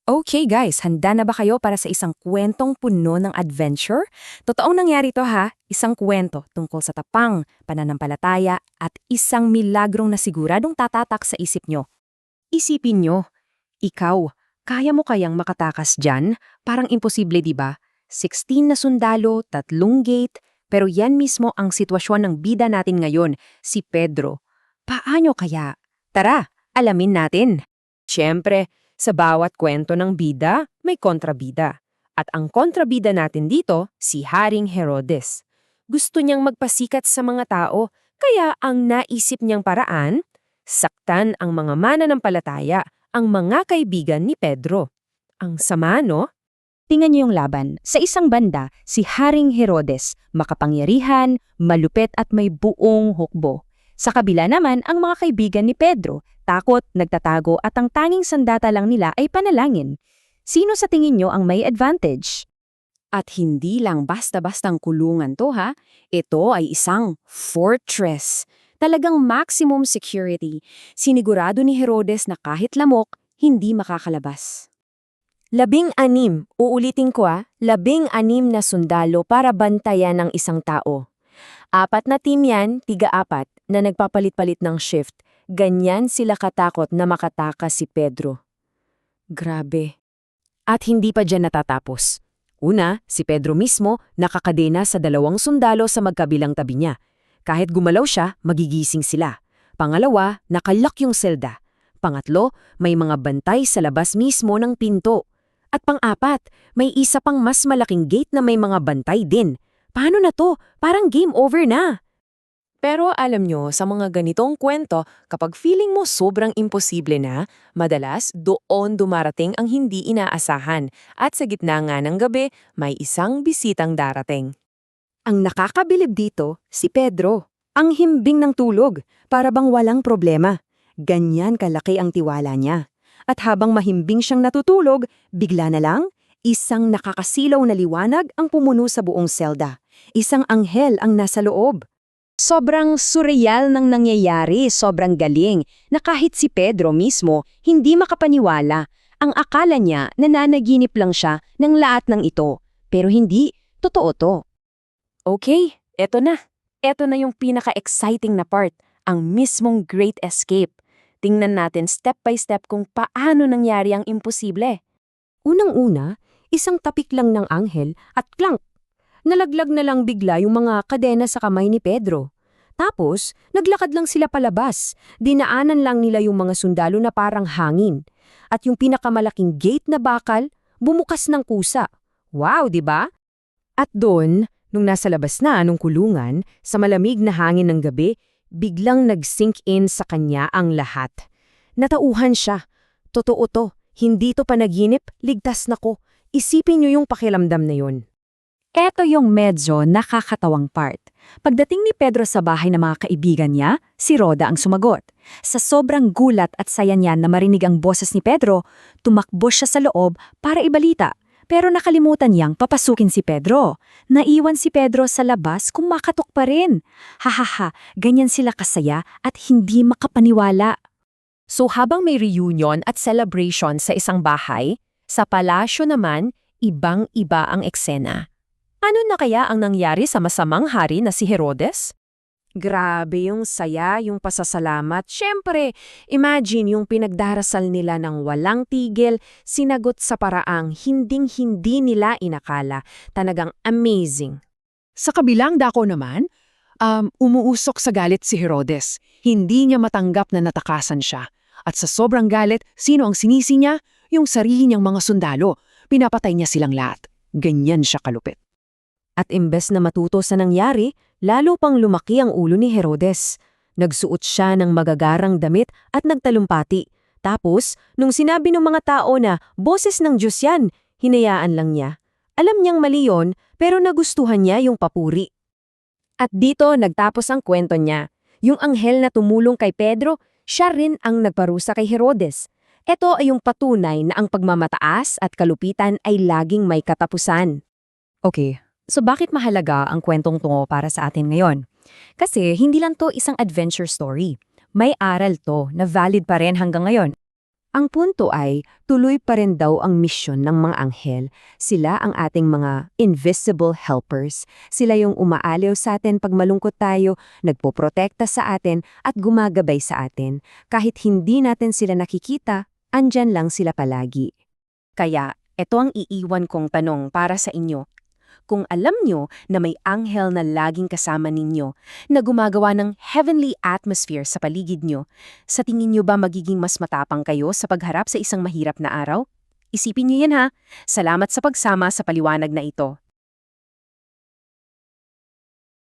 Okay guys, handa na ba kayo para sa isang kwentong puno ng adventure? Totoong nangyari to ha, isang kwento tungkol sa tapang, pananampalataya at isang milagrong na siguradong tatatak sa isip nyo. Isipin nyo, ikaw, kaya mo kayang makatakas dyan? Parang imposible di ba? 16 na sundalo, 3 gate, pero yan mismo ang sitwasyon ng bida natin ngayon, si Pedro. Paano kaya? Tara, alamin natin. Siyempre, sa bawat kwento ng bida, may kontrabida. At ang kontrabida natin dito, si Haring Herodes. Gusto niyang magpasikat sa mga tao, kaya ang naisip niyang paraan, saktan ang mga mananampalataya, ang mga kaibigan ni Pedro. Ang sama, no? Tingnan niyo yung laban. Sa isang banda, si Haring Herodes, makapangyarihan, malupet at may buong hukbo. Sa kabila naman, ang mga kaibigan ni Pedro, takot, nagtatago at ang tanging sandata lang nila ay panalangin. Sino sa tingin niyo ang may advantage? At hindi lang basta-bastang kulungan to ha, ito ay isang fortress. Talagang maximum security. Sinigurado ni Herodes na kahit lamok, hindi makakalabas. 16, uulitin ko 16 na sundalo para bantayan ng isang tao. 4 na team yan, 3-4, na nagpapalit-palit ng shift. Ganyan sila katakot na makatakas si Pedro. Grabe. At hindi pa dyan natatapos. Una, si Pedro mismo nakakadena sa 2 sundalo sa magkabilang tabi niya. Kahit gumalaw siya, magigising sila. Pangalawa, nakalock yung selda. Pangatlo, may mga bantay sa labas mismo ng pinto. At pang-apat, may isa pang mas malaking gate na may mga bantay din. Paano na to? Parang game over na. Pero alam nyo, sa mga ganitong kwento, kapag feeling mo sobrang imposible na, madalas doon dumarating ang hindi inaasahan at sa gitna nga ng gabi, may isang bisitang darating. Ang nakakabilib dito, si Pedro. Ang himbing ng tulog, para bang walang problema. Ganyan kalaki ang tiwala niya. At habang mahimbing siyang natutulog, bigla na lang, isang nakakasilaw na liwanag ang pumuno sa buong selda. Isang anghel ang nasa loob. Sobrang surreal ng nangyayari, sobrang galing, na kahit si Pedro mismo hindi makapaniwala. Ang akala niya nananaginip lang siya ng lahat ng ito. Pero hindi, totoo to. Okay, eto na. Eto na yung pinaka-exciting na part, ang mismong Great Escape. Tingnan natin step by step kung paano nangyari ang imposible. Unang-una, isang tapik lang ng anghel at clank. Nalaglag na lang bigla yung mga kadena sa kamay ni Pedro. Tapos, naglakad lang sila palabas. Dinaanan lang nila yung mga sundalo na parang hangin. At yung pinakamalaking gate na bakal, bumukas ng kusa. Wow, di ba? At doon, nung nasa labas na nung kulungan, sa malamig na hangin ng gabi, biglang nag-sink in sa kanya ang lahat. Natauhan siya. Totoo to. Hindi to panaginip, ligtas na ko. Isipin niyo yung pakiramdam na yun. Eto yung medyo nakakatawang part. Pagdating ni Pedro sa bahay ng mga kaibigan niya, si Rhoda ang sumagot. Sa sobrang gulat at saya niya na marinig ang boses ni Pedro, tumakbo siya sa loob para ibalita. Pero nakalimutan niyang papasukin si Pedro. Naiwan si Pedro sa labas kung makatok pa rin. Hahaha, ganyan sila kasaya at hindi makapaniwala. So habang may reunion at celebration sa isang bahay, sa palasyo naman, ibang-iba ang eksena. Ano na kaya ang nangyari sa masamang hari na si Herodes? Grabe yung saya, yung pasasalamat. Siyempre, imagine yung pinagdarasal nila ng walang tigil, sinagot sa paraang hinding-hindi nila inakala. Talagang amazing. Sa kabilang dako naman, umuusok sa galit si Herodes. Hindi niya matanggap na natakasan siya. At sa sobrang galit, sino ang sinisi niya? Yung sarili niyang mga sundalo. Pinapatay niya silang lahat. Ganyan siya kalupit. At imbes na matuto sa nangyari, lalo pang lumaki ang ulo ni Herodes. Nagsuot siya ng magagarang damit at nagtalumpati. Tapos, nung sinabi ng mga tao na boses ng Diyos yan, hinayaan lang niya. Alam niyang mali yun, pero nagustuhan niya yung papuri. At dito nagtapos ang kwento niya. Yung anghel na tumulong kay Pedro, siya rin ang nagparusa kay Herodes. Ito ay yung patunay na ang pagmamataas at kalupitan ay laging may katapusan. Okay. So bakit mahalaga ang kwentong tungo para sa atin ngayon? Kasi hindi lang to isang adventure story. May aral to na valid pa rin hanggang ngayon. Ang punto ay, tuloy pa rin daw ang misyon ng mga anghel. Sila ang ating mga invisible helpers. Sila yung umaaliw sa atin pag malungkot tayo, nagpoprotekta sa atin at gumagabay sa atin. Kahit hindi natin sila nakikita, andyan lang sila palagi. Kaya, ito ang iiwan kong tanong para sa inyo. Kung alam nyo na may anghel na laging kasama ninyo, na gumagawa ng heavenly atmosphere sa paligid nyo, sa tingin nyo ba magiging mas matapang kayo sa pagharap sa isang mahirap na araw? Isipin nyo yan ha. Salamat sa pagsama sa paliwanag na ito.